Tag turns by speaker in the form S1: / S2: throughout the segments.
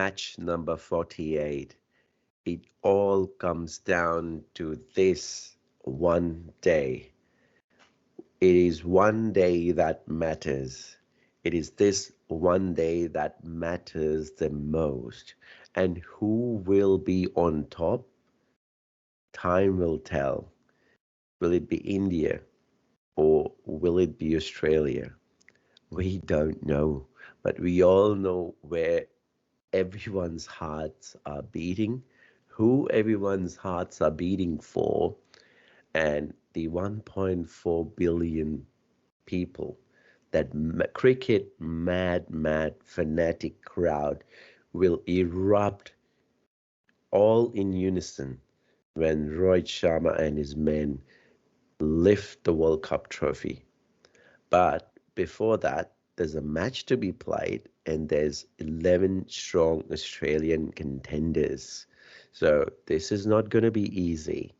S1: match number 48. It all comes down to this one day. It is one day that matters. It is this one day that matters the most. And who will be on top? Time will tell. Will it be India or will it be Australia? We don't know, but we all know where everyone's hearts are beating, who everyone's hearts are beating for, and the 1.4 billion people, that cricket mad fanatic crowd will erupt all in unison when Rohit Sharma and his men lift the World Cup trophy. But before that, there's a match to be played, and there's 11 strong Australian contenders. So this is not going to be easy.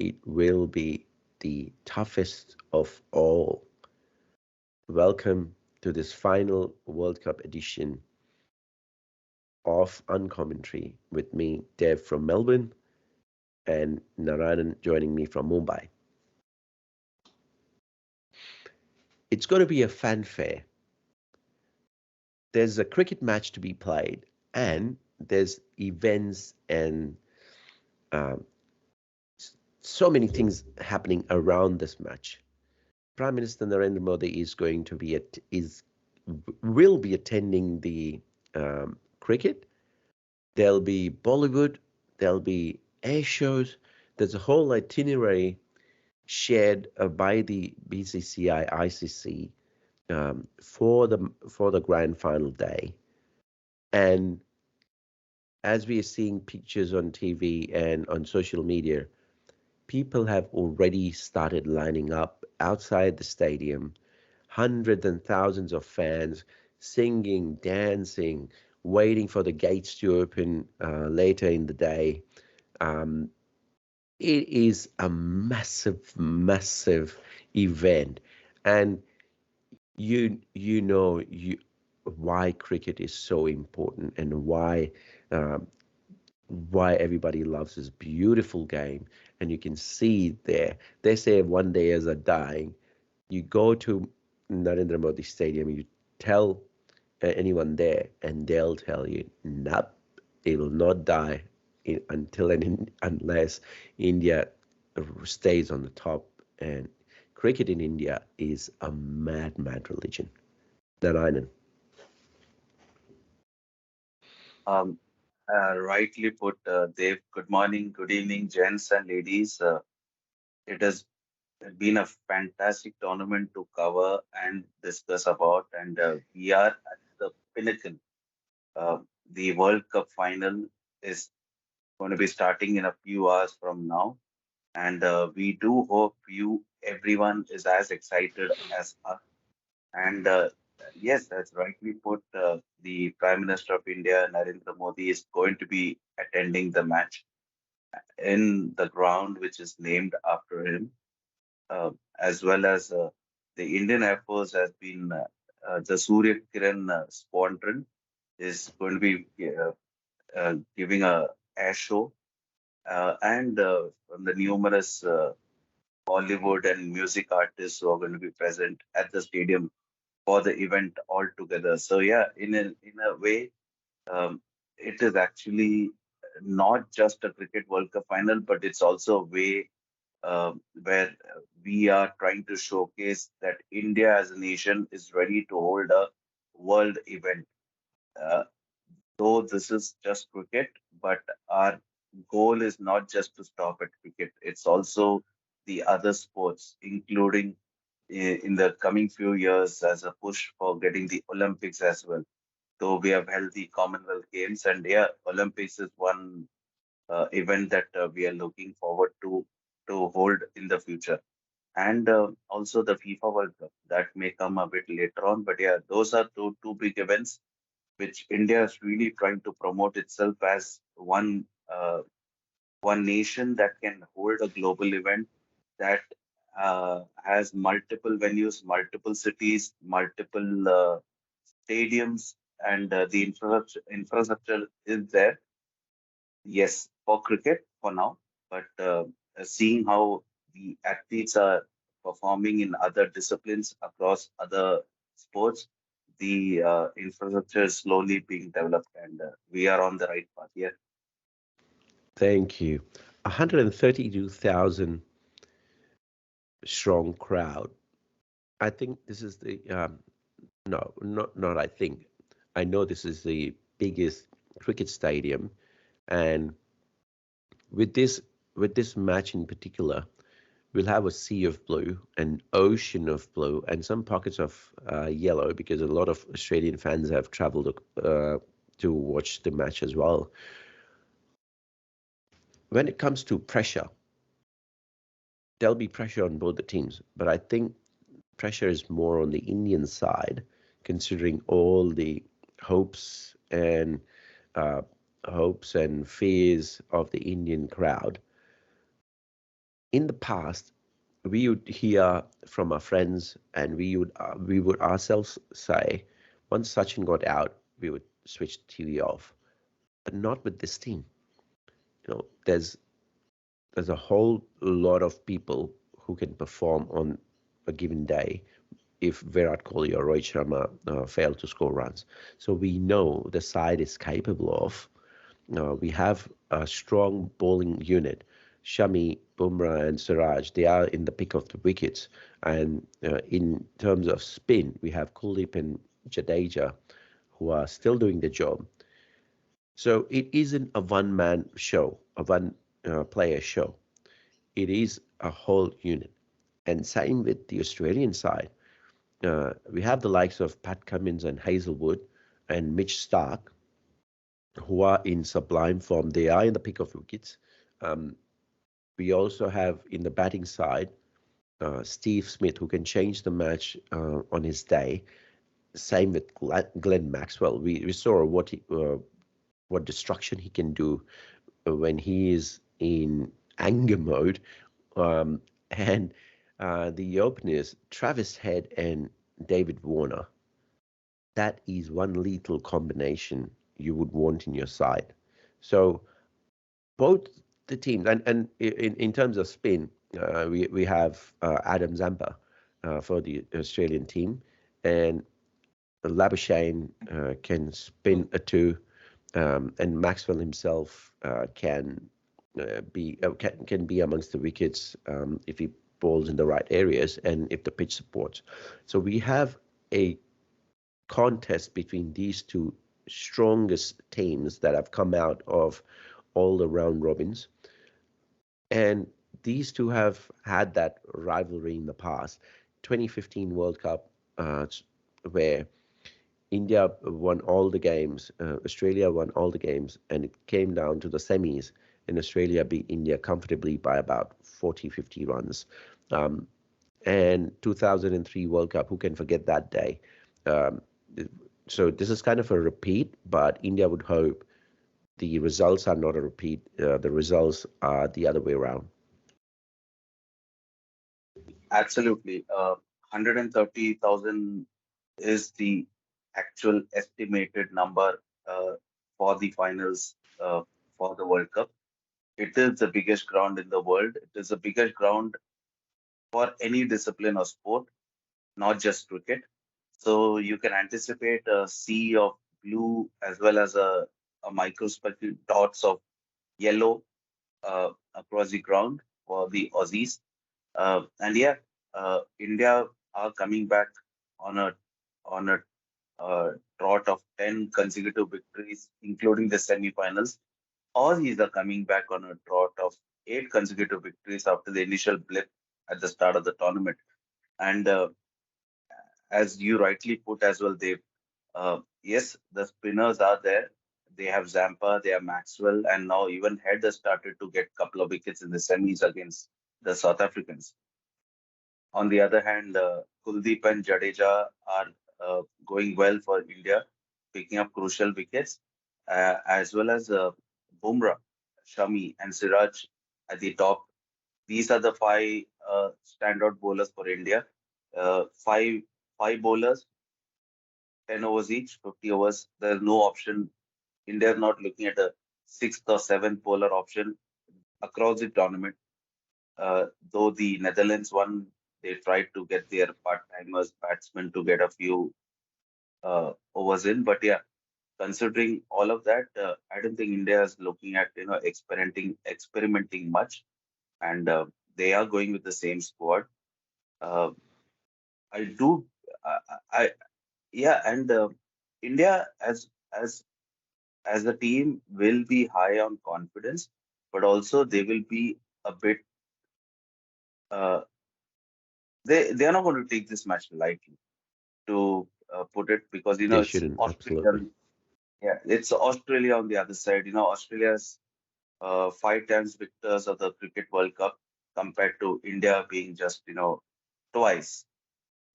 S1: It will be the toughest of all. Welcome to this final World Cup edition of Uncommentary with me, Dev from Melbourne, and Narayan joining me from Mumbai. It's going to be a fanfare. There's a cricket match to be played, and there's events and um, so many things happening around this match. Prime Minister Narendra Modi is going to be will be attending the cricket. There'll be Bollywood. There'll be air shows. There's a whole itinerary shared by the BCCI ICC for the grand final day. And as we are seeing pictures on TV and on social media, people have already started lining up outside the stadium, hundreds and thousands of fans singing, dancing, waiting for the gates to open later in the day. Um, it is a massive event, and you know why cricket is so important and um, why everybody loves this beautiful game. And you can see there, they say one day as a dying. You go to Narendra Modi Stadium, you tell anyone there, and they'll tell you, nope, it will not die until and unless India stays on the top. And cricket in India is a mad religion. Narayanan.
S2: Um, Rightly put, Dave. Good morning, good evening, gents and ladies. It has been a fantastic tournament to cover and discuss about, and we are at the pinnacle. Uh, the World Cup final is going to be starting in a few hours from now, and we do hope everyone, is as excited as us. And yes, that's rightly put. The Prime Minister of India, Narendra Modi, is going to be attending the match in the ground which is named after him, as well as the Indian Air Force has been the Surya Kiran Squadron is going to be giving a air show, and from the numerous Bollywood and music artists who are going to be present at the stadium for the event altogether. So yeah, in a way, um, it is actually not just a cricket World Cup final, but it's also a way where we are trying to showcase that India as a nation is ready to hold a world event. Uh, though this is just cricket, but our goal is not just to stop at cricket. It's also the other sports, including in the coming few years as a push for getting the Olympics as well. Though we have held the Commonwealth Games, and yeah, Olympics is one event that we are looking forward to hold in the future. And also the FIFA World Cup that may come a bit later on. But yeah, those are two big events which India is really trying to promote itself as one nation that can hold a global event that has multiple venues, multiple cities, multiple stadiums, and the infrastructure is there. Yes, for cricket for now, but seeing how the athletes are performing in other disciplines across other sports, the infrastructure is slowly being developed, and we are on the right path. Yeah,
S1: Thank you. 132,000 strong crowd. I think this is the no, not I think. I know this is the biggest cricket stadium, and with this with this match in particular, we'll have a sea of blue, an ocean of blue, and some pockets of yellow because a lot of Australian fans have travelled to watch the match as well. When it comes to pressure, there'll be pressure on both the teams, but I think pressure is more on the Indian side, considering all the hopes and uh, hopes and fears of the Indian crowd. In the past, we would hear from our friends, and we would ourselves say, once Sachin got out, we would switch the TV off. But not with this team. There's a whole lot of people who can perform on a given day if Virat Kohli or Rohit Sharma fail to score runs. So we know the side is capable of. We have a strong bowling unit. Shami, Bumrah, and Siraj, they are in the pick of the wickets. And in terms of spin, we have Kuldeep and Jadeja, who are still doing the job. So it isn't a one-man show, a one-player show. It is a whole unit. And same with the Australian side. We have the likes of Pat Cummins and Hazelwood and Mitch Stark, who are in sublime form. They are in the pick of wickets. Um, we also have in the batting side Steve Smith, who can change the match on his day. Same with Glenn Maxwell. We saw what destruction he can do when he is in anger mode. Um, and the openers, Travis Head and David Warner, that is one lethal combination you would want in your side. So both the teams, and in terms of spin, we have Adam Zampa for the Australian team, and Labuschagne can spin a two, and Maxwell himself can be amongst the wickets if he bowls in the right areas and if the pitch supports. So we have a contest between these two strongest teams that have come out of all the round robins. And these two have had that rivalry in the past. 2015 World Cup, where India won all the games, Australia won all the games, and it came down to the semis, and Australia beat India comfortably by about 40, 50 runs. Um, and 2003 World Cup, who can forget that day? Um, so this is kind of a repeat, but India would hope the results are not a repeat. The results are the other way around.
S2: absolutely. 130,000 is the actual estimated number for the finals for the World Cup. It is the biggest ground in the world. It is the biggest ground for any discipline or sport, not just cricket. So you can anticipate a sea of blue as well as a microscopic dots of yellow across the ground for the Aussies. And yeah, India are coming back on a trot of 10 consecutive victories, including the semi-finals. Aussies are coming back on a trot of 8 consecutive victories after the initial blip at the start of the tournament. And as you rightly put as well, Dave, yes, the spinners are there. They have Zampa, they have Maxwell, and now even Head has started to get a couple of wickets in the semis against the South Africans. On the other hand, Kuldeep and Jadeja are going well for India, picking up crucial wickets, as well as Bumrah, Shami, and Siraj at the top. These are the five standout bowlers for India. Five bowlers 10 overs each, 50 overs. There's no option. India is not looking at a sixth or seventh bowler option across the tournament. Though the Netherlands won, they tried to get their part-timers batsmen to get a few overs in. But yeah, considering all of that, I don't think India is looking at experimenting much, and they are going with the same squad. Uh, I do, I yeah, and India as a team will be high on confidence, but also they will be a bit. Uh, they are not going to take this match lightly, to put it, because
S1: They
S2: it's
S1: shouldn't, absolutely.
S2: Australia. Yeah, it's Australia on the other side. Australia's 5 times victors of the Cricket World Cup compared to India being just twice.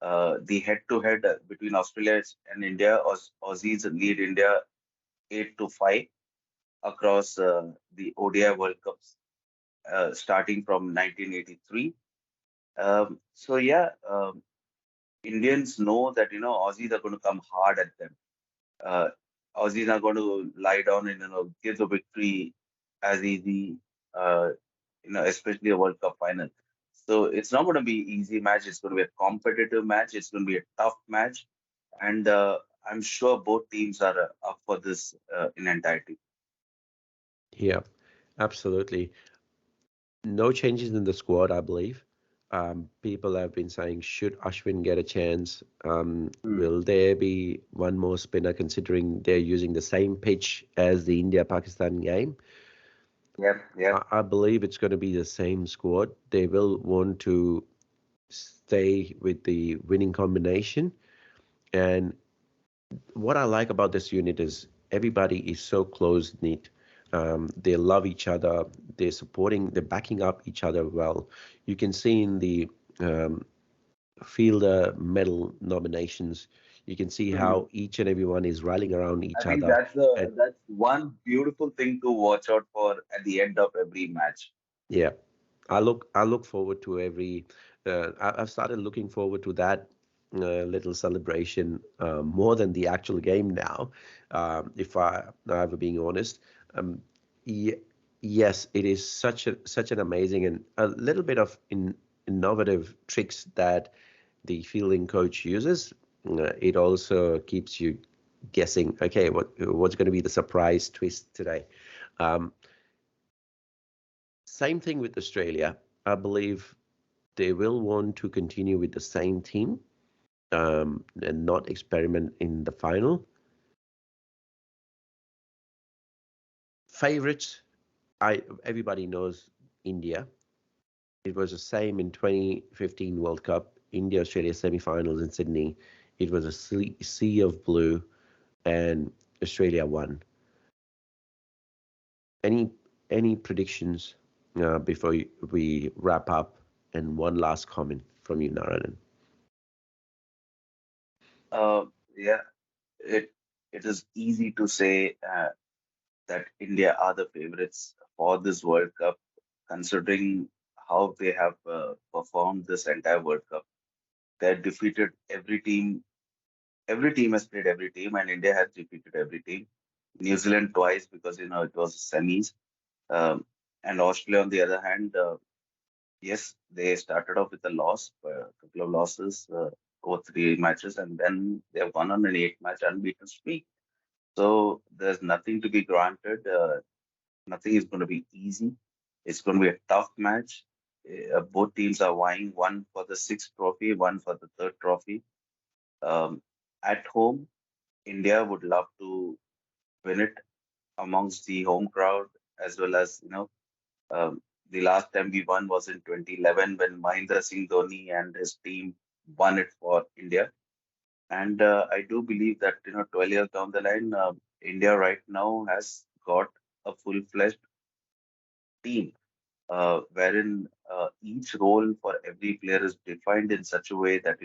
S2: The head-to-head between Australia and India, Aussies lead India 8-5 across the ODI World Cups, starting from 1983. So yeah, Indians know that Aussies are going to come hard at them. uh, Aussies are going to lie down and give the victory as easy, uh, especially a World Cup final. So it's not going to be easy match. It's going to be a competitive match. It's going to be a tough match, and I'm sure both teams are up for this in entirety.
S1: Yeah, absolutely. No changes in the squad, I believe. People have been saying, should Ashwin get a chance?
S2: Hmm.
S1: Will there be one more spinner considering they're using the same pitch as the India Pakistan game?
S2: Yep, yep.
S1: I believe it's going to be the same squad. They will want to stay with the winning combination. And what I like about this unit is everybody is so close knit. They love each other. They're backing up each other well. You can see in the um, fielder medal nominations, you can see
S2: Mhm.
S1: how each and everyone is rallying around
S2: I
S1: each
S2: think
S1: other. And
S2: that's one beautiful thing to watch out for at the end of every match.
S1: yeah, I look forward to every. I've started looking forward to that little celebration more than the actual game now. If I'm being honest, um, ye- yes, it is such an amazing and a little bit of innovative tricks that the fielding coach uses. It also keeps you guessing. Okay, what's going to be the surprise twist today? Um, Same thing with Australia. I believe they will want to continue with the same team and not experiment in the final. Favorites, everybody knows India. It was the same in 2015 World Cup, India Australia semi-finals in Sydney. It was a sea of blue, and Australia won. Any any predictions before we wrap up? And one last comment from you, Narayan.
S2: Uh, yeah, it it is easy to say that India are the favorites for this World Cup, considering how they have performed this entire World Cup. They have defeated every team. Every team has played every team, and India has defeated every team. New Zealand twice because it was semis, um, and Australia on the other hand, yes, they started off with a loss, a couple of losses over 3 matches, and then they have won on an 8-match unbeaten streak. So there's nothing to be granted. Nothing is going to be easy. It's going to be a tough match. Both teams are vying, one for the sixth trophy, one for the third trophy. Um, at home, India would love to win it amongst the home crowd, as well as um, the last time we won was in 2011 when Mahendra Singh Dhoni and his team won it for India. And I do believe that 12 years down the line, India right now has got a full-fledged team, wherein each role for every player is defined in such a way that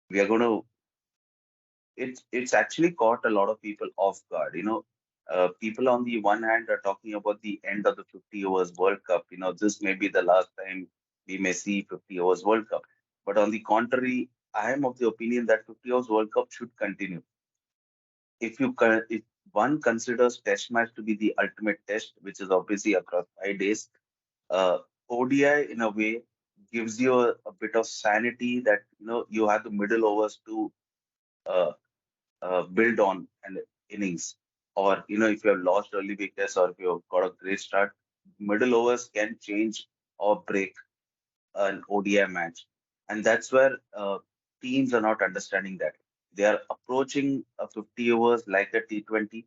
S2: we are going to. It's actually caught a lot of people off guard. People on the one hand are talking about the end of the 50 overs World Cup. This may be the last time we may see 50 overs World Cup. But on the contrary, I am of the opinion that 50 overs World Cup should continue. if one considers test match to be the ultimate test, which is obviously across 5 days, uh, ODI in a way gives you a bit of sanity that you have the middle overs to uh, build on an innings, or if you have lost early wickets or if you've got a great start, middle overs can change or break an ODI match. And that's where teams are not understanding that. They are approaching a 50 overs like a T20.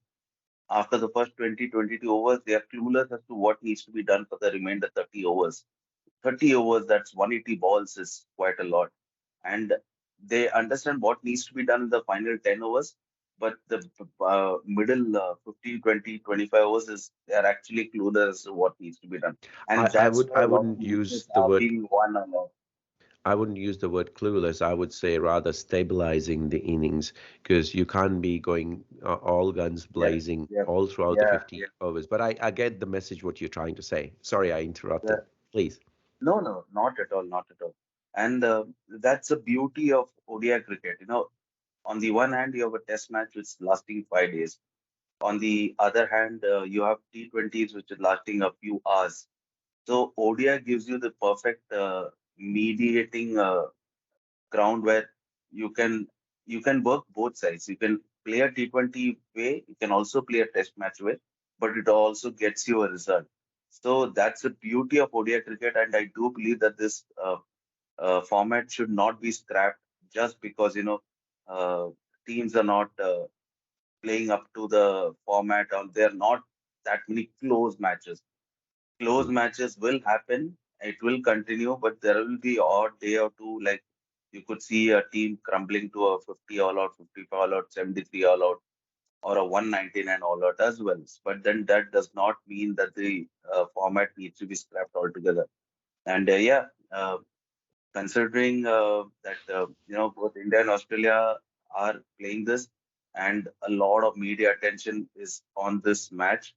S2: After the first 20, 22 overs, they are clueless as to what needs to be done for the remainder 30 overs. 30 overs, that's 180 balls, is quite a lot. And they understand what needs to be done in the final 10 overs, but the middle 15, 20, 25 overs is they are actually clueless as to what needs to be done. And that's why
S1: I
S2: a lot of
S1: wouldn't use
S2: matches
S1: the
S2: are
S1: word
S2: being won a lot.
S1: clueless. I would say rather stabilizing the innings, because you can't be going all guns
S2: Yeah,
S1: blazing
S2: yeah,
S1: all throughout the
S2: yeah,
S1: 50 overs. But I get the message what you're trying to say. Sorry, I
S2: yeah.
S1: interrupted. Please.
S2: No, no, not at all, not at all. And that's the beauty of ODI cricket. On the one hand, you have a test match which is lasting 5 days. On the other hand, you have T20s which are lasting a few hours. So ODI gives you the perfect mediating ground where you can you can work both sides. You can play a T20 way, you can also play a test match way, but it also gets you a result. So that's the beauty of ODI cricket, and I do believe that this format should not be scrapped just because uh, teams are not playing up to the format, or there are not that many close matches. Close
S1: Mm.
S2: matches will happen. It will continue, but there will be odd day or two. Like you could see a team crumbling to a 50 all out, 55 all out, 73 all out, or a 199 all out as well. But then that does not mean that the format needs to be scrapped altogether. And yeah, considering that both India and Australia are playing this, and a lot of media attention is on this match,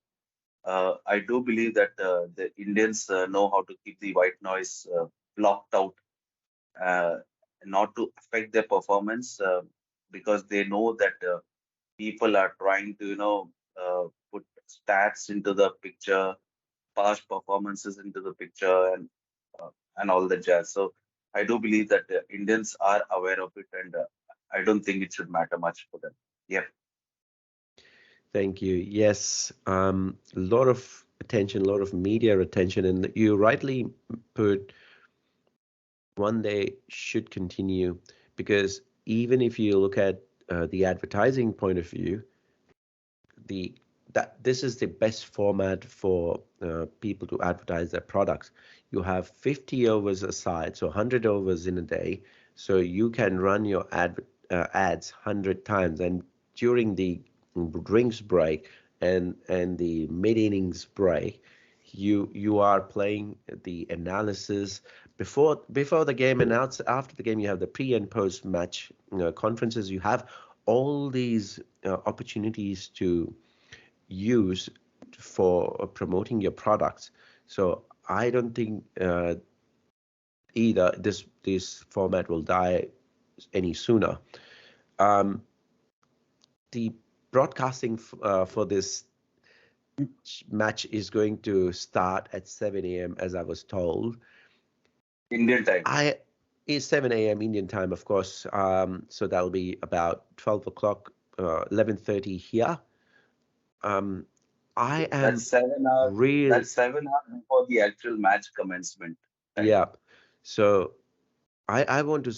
S2: I do believe that the Indians know how to keep the white noise blocked out, uh, not to affect their performance, because they know that people are trying to, put stats into the picture, past performances into the picture, and all the jazz. So I do believe that Indians are aware of it, and I don't think it should matter much for them. Yeah.
S1: Thank you. Yes, a lot of attention, a lot of media attention, and you rightly put one day should continue, because even if you look at the advertising point of view, the that this is the best format for people to advertise their products. You have 50 overs aside, so 100 overs in a day, so you can run your ads 100 times, and during the drinks break and the mid innings break, you are playing the analysis before the game, and out after the game you have the pre and post match conferences. You have all these opportunities to use for promoting your products. So I don't think either this format will die any sooner. Um, the broadcasting for this match is going to start at 7 a.m. as I was told.
S2: Indian time.
S1: I Is 7 a.m. Indian time, of course. So that'll be about 12 o'clock, 11:30 here. Um, I
S2: That's
S1: am
S2: 7 hours.
S1: real,
S2: That's 7 hours before the actual match commencement time.
S1: yeah. So I want to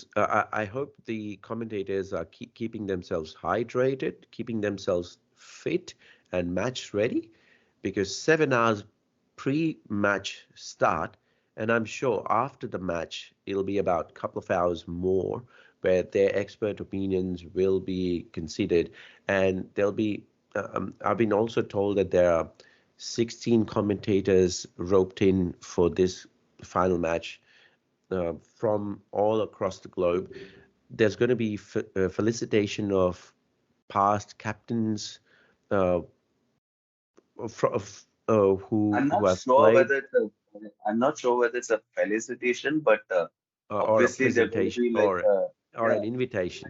S1: I hope the commentators are keeping themselves hydrated, keeping themselves fit and match ready, because 7 hours pre-match start, and I'm sure after the match it'll be about a couple of hours more where their expert opinions will be considered, and there'll be I've been also told that there are 16 commentators roped in for this final match from all across the globe. There's going to be felicitation of past captains uh,
S2: I'm
S1: who
S2: not
S1: have
S2: sure
S1: played,
S2: whether it's a, I'm not sure whether it's a felicitation, but
S1: or a
S2: obviously they're going to
S1: presentation,
S2: be like,
S1: or
S2: yeah,
S1: an invitation.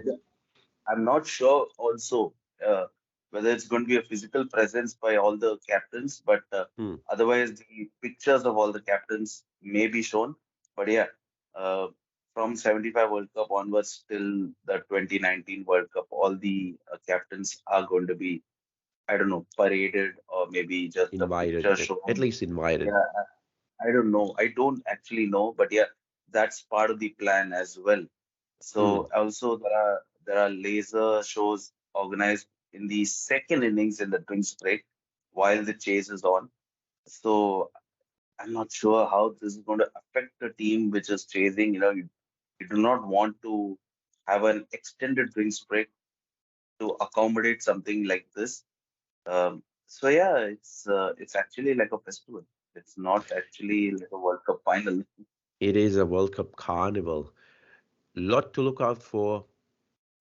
S2: I'm not sure also. Uh, whether it's going to be a physical presence by all the captains, but
S1: Hmm.
S2: otherwise the pictures of all the captains may be shown. But yeah, uh, from 75 World Cup onwards till the 2019 World Cup, all the captains are going to be, I don't know, paraded or maybe just a picture
S1: Invited, at
S2: shown.
S1: least invited.
S2: Yeah, I don't know. I don't actually know, but yeah, that's part of the plan as well.
S1: Hmm.
S2: So also there are laser shows organized in the second innings in the drinks break while the chase is on. So I'm not sure how this is going to affect the team which is chasing. You do not want to have an extended drinks break to accommodate something like this. So yeah, it's actually like a festival. It's not actually like a World Cup final.
S1: It is a World Cup carnival. Lot to look out for,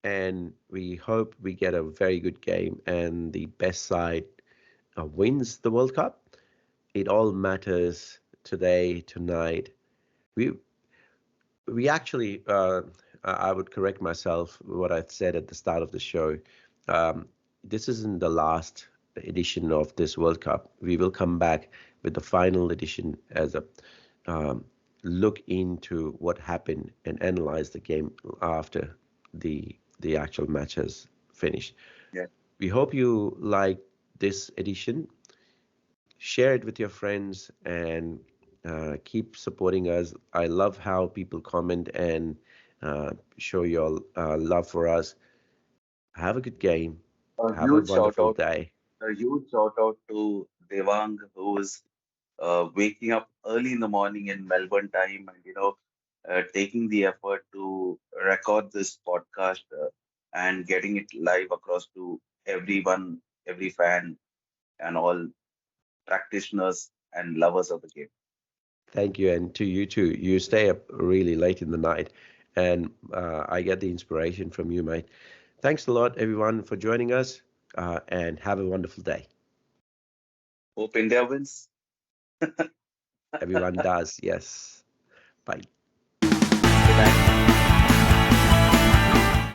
S1: and we hope we get a very good game and the best side wins the World Cup. It all matters today, tonight. We we actually, I would correct myself what I said at the start of the show. Um, this isn't the last edition of this World Cup. We will come back with the final edition as a um, look into what happened and analyze the game after the actual match has finished.
S2: Yeah.
S1: We hope you like this edition. Share it with your friends and keep supporting us. I love how people comment and show your love for us. Have a good game.
S2: A
S1: Have a
S2: huge shout
S1: wonderful
S2: out,
S1: day.
S2: a huge shout out to Devang, who is waking up early in the morning in Melbourne time and taking the effort to record this podcast and getting it live across to everyone, every fan, and all practitioners and lovers of the game.
S1: Thank you, and to you too. You stay up really late in the night, and I get the inspiration from you, mate. Thanks a lot, everyone, for joining us, and have a wonderful day.
S2: Hope India wins.
S1: Everyone does, yes. Bye.